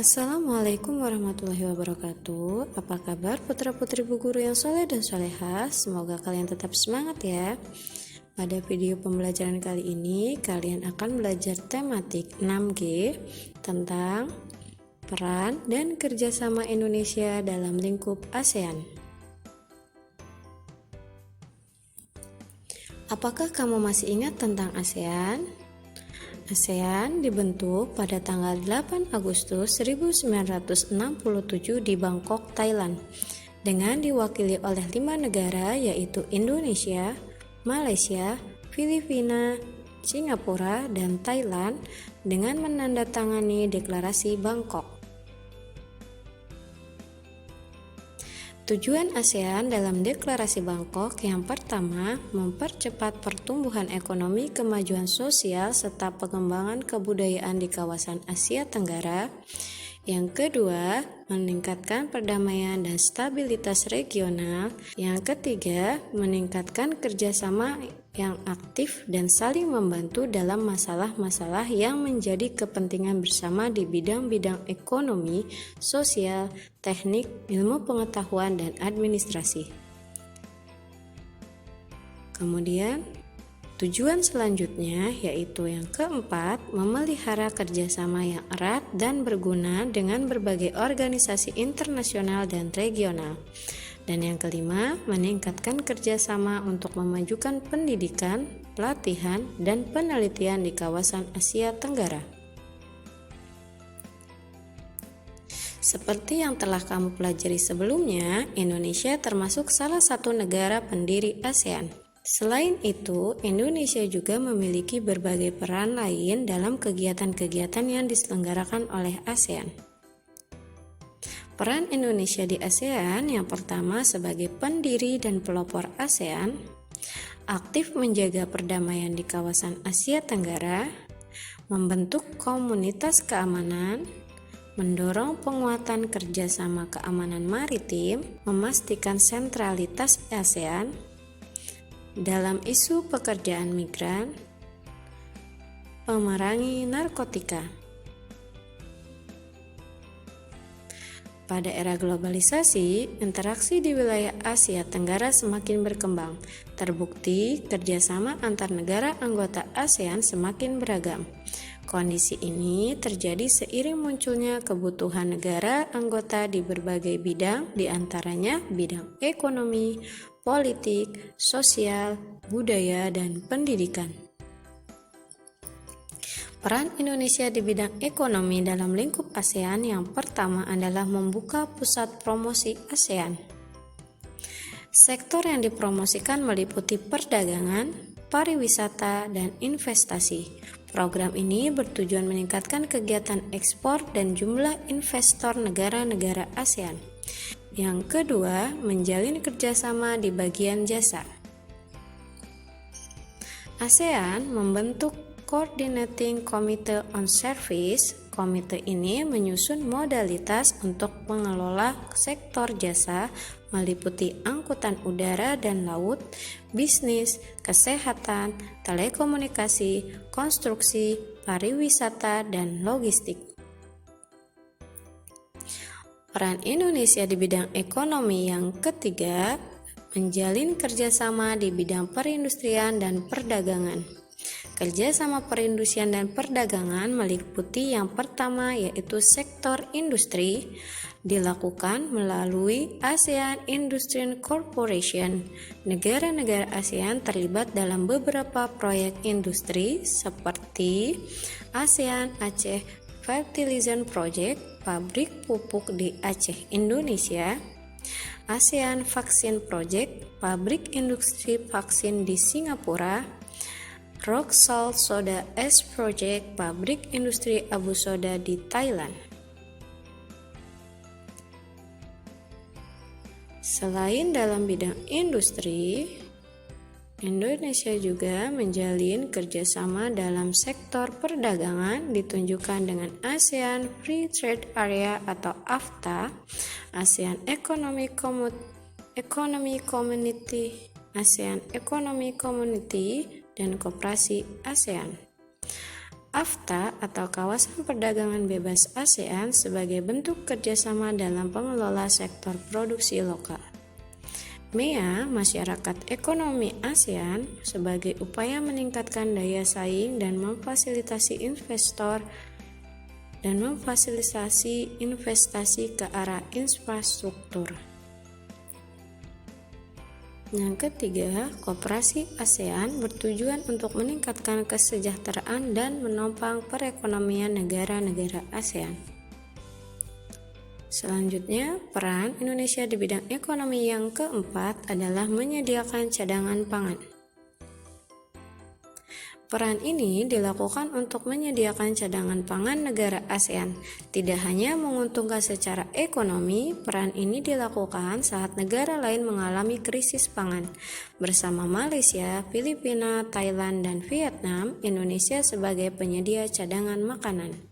Assalamualaikum warahmatullahi wabarakatuh. Apa kabar putra-putri bu guru yang soleh dan solehah? Semoga kalian tetap semangat ya. Pada video pembelajaran kali ini, kalian akan belajar tematik 6G tentang peran dan kerjasama Indonesia dalam lingkup ASEAN. Apakah kamu masih ingat tentang ASEAN? ASEAN dibentuk pada tanggal 8 Agustus 1967 di Bangkok, Thailand, dengan diwakili oleh 5 negara yaitu Indonesia, Malaysia, Filipina, Singapura, dan Thailand dengan menandatangani Deklarasi Bangkok. Tujuan ASEAN dalam Deklarasi Bangkok yang pertama, mempercepat pertumbuhan ekonomi, kemajuan sosial, serta pengembangan kebudayaan di kawasan Asia Tenggara. Yang kedua, meningkatkan perdamaian dan stabilitas regional. Yang ketiga, meningkatkan kerjasama yang aktif dan saling membantu dalam masalah-masalah yang menjadi kepentingan bersama di bidang-bidang ekonomi, sosial, teknik, ilmu pengetahuan, dan administrasi. Kemudian, tujuan selanjutnya yaitu yang keempat, memelihara kerjasama yang erat dan berguna dengan berbagai organisasi internasional dan regional. Dan yang kelima, meningkatkan kerjasama untuk memajukan pendidikan, pelatihan, dan penelitian di kawasan Asia Tenggara. Seperti yang telah kamu pelajari sebelumnya, Indonesia termasuk salah satu negara pendiri ASEAN. Selain itu, Indonesia juga memiliki berbagai peran lain dalam kegiatan-kegiatan yang diselenggarakan oleh ASEAN. Peran Indonesia di ASEAN yang pertama sebagai pendiri dan pelopor ASEAN, aktif menjaga perdamaian di kawasan Asia Tenggara, membentuk komunitas keamanan, mendorong penguatan kerjasama keamanan maritim, memastikan sentralitas ASEAN dalam isu pekerjaan migran, memerangi narkotika. Pada era globalisasi, interaksi di wilayah Asia Tenggara semakin berkembang. Terbukti, kerjasama antar negara anggota ASEAN semakin beragam. Kondisi ini terjadi seiring munculnya kebutuhan negara anggota di berbagai bidang, diantaranya bidang ekonomi, politik, sosial, budaya, dan pendidikan. Peran Indonesia di bidang ekonomi dalam lingkup ASEAN yang pertama adalah membuka pusat promosi ASEAN. Sektor yang dipromosikan meliputi perdagangan, pariwisata, dan investasi. Program ini bertujuan meningkatkan kegiatan ekspor dan jumlah investor negara-negara ASEAN. Yang kedua, menjalin kerjasama di bagian jasa. ASEAN membentuk Coordinating Committee on Service. Komite ini menyusun modalitas untuk mengelola sektor jasa meliputi angkutan udara dan laut, bisnis, kesehatan, telekomunikasi, konstruksi, pariwisata, dan logistik. Peran Indonesia di bidang ekonomi yang ketiga, menjalin kerjasama di bidang perindustrian dan perdagangan. Kerjasama perindustrian dan perdagangan meliputi yang pertama yaitu sektor industri, dilakukan melalui ASEAN Industry Corporation. Negara-negara ASEAN terlibat dalam beberapa proyek industri seperti ASEAN Aceh Fertilizer Project, pabrik pupuk di Aceh, Indonesia, ASEAN Vaccine Project, pabrik industri vaksin di Singapura, Rock Salt Soda Ash Project, pabrik industri abu soda di Thailand. Selain dalam bidang industri, Indonesia juga menjalin kerjasama dalam sektor perdagangan ditunjukkan dengan ASEAN Free Trade Area atau AFTA, ASEAN Economic Community, ASEAN Economic Community, dan Koperasi ASEAN. AFTA atau Kawasan Perdagangan Bebas ASEAN sebagai bentuk kerjasama dalam pengelola sektor produksi lokal. MEA, Masyarakat Ekonomi ASEAN, sebagai upaya meningkatkan daya saing dan memfasilitasi investasi ke arah infrastruktur. Yang ketiga, Koperasi ASEAN bertujuan untuk meningkatkan kesejahteraan dan menopang perekonomian negara-negara ASEAN. Selanjutnya, peran Indonesia di bidang ekonomi yang keempat adalah menyediakan cadangan pangan. Peran ini dilakukan untuk menyediakan cadangan pangan negara ASEAN. Tidak hanya menguntungkan secara ekonomi, peran ini dilakukan saat negara lain mengalami krisis pangan. Bersama Malaysia, Filipina, Thailand, dan Vietnam, Indonesia sebagai penyedia cadangan makanan.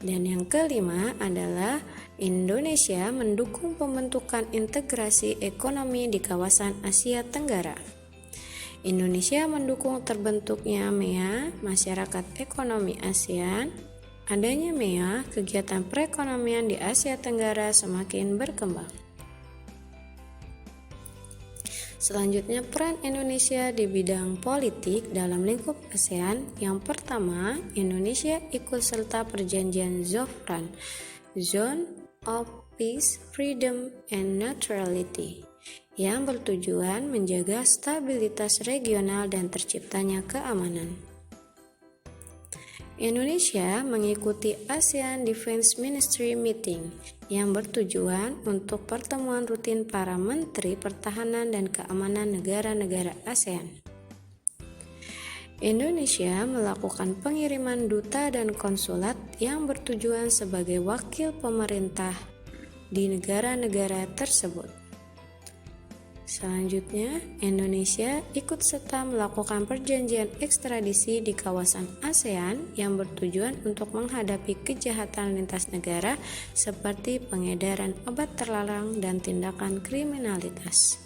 Dan yang kelima adalah Indonesia mendukung pembentukan integrasi ekonomi di kawasan Asia Tenggara. Indonesia mendukung terbentuknya MEA, Masyarakat Ekonomi ASEAN. Adanya MEA, kegiatan perekonomian di Asia Tenggara semakin berkembang. Selanjutnya, peran Indonesia di bidang politik dalam lingkup ASEAN. Yang pertama, Indonesia ikut serta perjanjian Zofran, Zone of Peace, Freedom, and Neutrality, yang bertujuan menjaga stabilitas regional dan terciptanya keamanan. Indonesia mengikuti ASEAN Defense Ministry Meeting yang bertujuan untuk pertemuan rutin para menteri pertahanan dan keamanan negara-negara ASEAN. Indonesia melakukan pengiriman duta dan konsulat yang bertujuan sebagai wakil pemerintah di negara-negara tersebut. Selanjutnya, Indonesia ikut serta melakukan perjanjian ekstradisi di kawasan ASEAN yang bertujuan untuk menghadapi kejahatan lintas negara seperti pengedaran obat terlarang dan tindakan kriminalitas.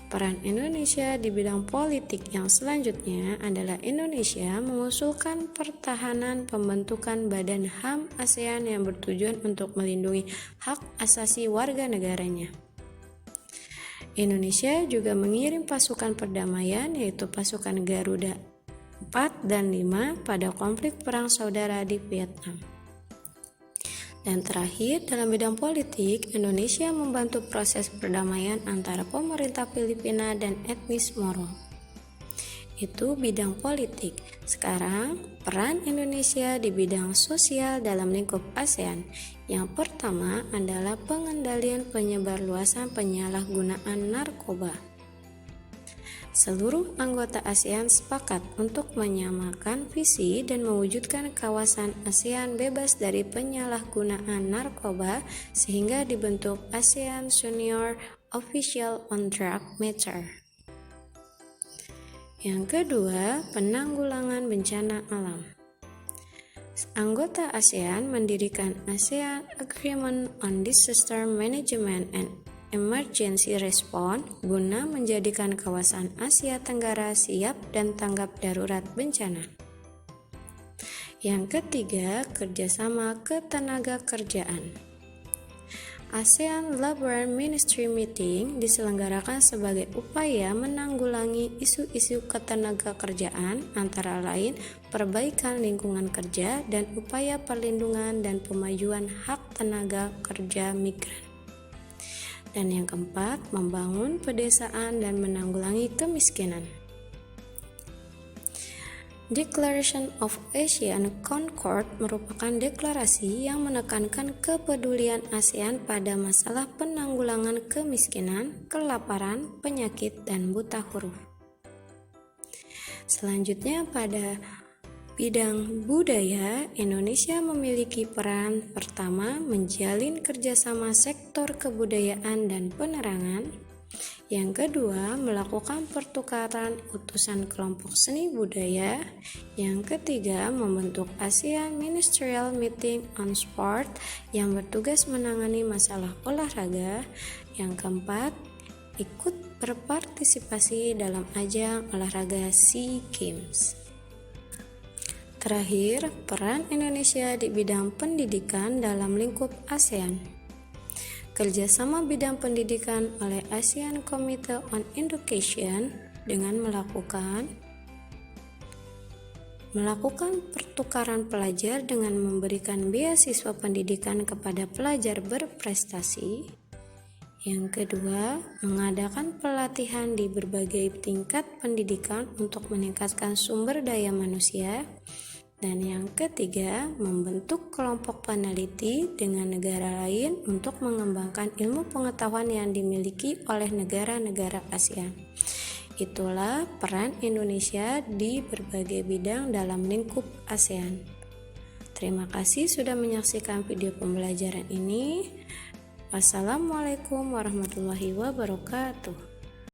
Peran Indonesia di bidang politik yang selanjutnya adalah Indonesia mengusulkan pertahanan pembentukan Badan HAM ASEAN yang bertujuan untuk melindungi hak asasi warga negaranya. Indonesia juga mengirim pasukan perdamaian yaitu pasukan Garuda 4 dan 5 pada konflik perang saudara di Vietnam. Dan terakhir, dalam bidang politik, Indonesia membantu proses perdamaian antara pemerintah Filipina dan etnis Moro. Itu bidang politik. Sekarang, peran Indonesia di bidang sosial dalam lingkup ASEAN. Yang pertama adalah pengendalian penyebarluasan penyalahgunaan narkoba. Seluruh anggota ASEAN sepakat untuk menyamakan visi dan mewujudkan kawasan ASEAN bebas dari penyalahgunaan narkoba sehingga dibentuk ASEAN Senior Official on Drug Matter. Yang kedua, penanggulangan bencana alam. Anggota ASEAN mendirikan ASEAN Agreement on Disaster Management and Emergency Response guna menjadikan kawasan Asia Tenggara siap dan tanggap darurat bencana. Yang ketiga, kerjasama ketenagakerjaan. ASEAN Labor Ministry Meeting diselenggarakan sebagai upaya menanggulangi isu-isu ketenagakerjaan antara lain perbaikan lingkungan kerja dan upaya perlindungan dan pemajuan hak tenaga kerja migran. Dan yang keempat, membangun pedesaan dan menanggulangi kemiskinan. Declaration of ASEAN Concord merupakan deklarasi yang menekankan kepedulian ASEAN pada masalah penanggulangan kemiskinan, kelaparan, penyakit, dan buta huruf. Selanjutnya pada bidang budaya, Indonesia memiliki peran pertama menjalin kerjasama sektor kebudayaan dan penerangan. Yang kedua, melakukan pertukaran utusan kelompok seni budaya. Yang ketiga, membentuk ASEAN Ministerial Meeting on Sport yang bertugas menangani masalah olahraga. Yang keempat, ikut berpartisipasi dalam ajang olahraga SEA Games. Terakhir, peran Indonesia di bidang pendidikan dalam lingkup ASEAN. Kerjasama bidang pendidikan oleh ASEAN Committee on Education dengan melakukan pertukaran pelajar dengan memberikan beasiswa pendidikan kepada pelajar berprestasi. Yang kedua, mengadakan pelatihan di berbagai tingkat pendidikan untuk meningkatkan sumber daya manusia. Dan yang ketiga, membentuk kelompok peneliti dengan negara lain untuk mengembangkan ilmu pengetahuan yang dimiliki oleh negara-negara ASEAN. Itulah peran Indonesia di berbagai bidang dalam lingkup ASEAN. Terima kasih sudah menyaksikan video pembelajaran ini. Wassalamualaikum warahmatullahi wabarakatuh.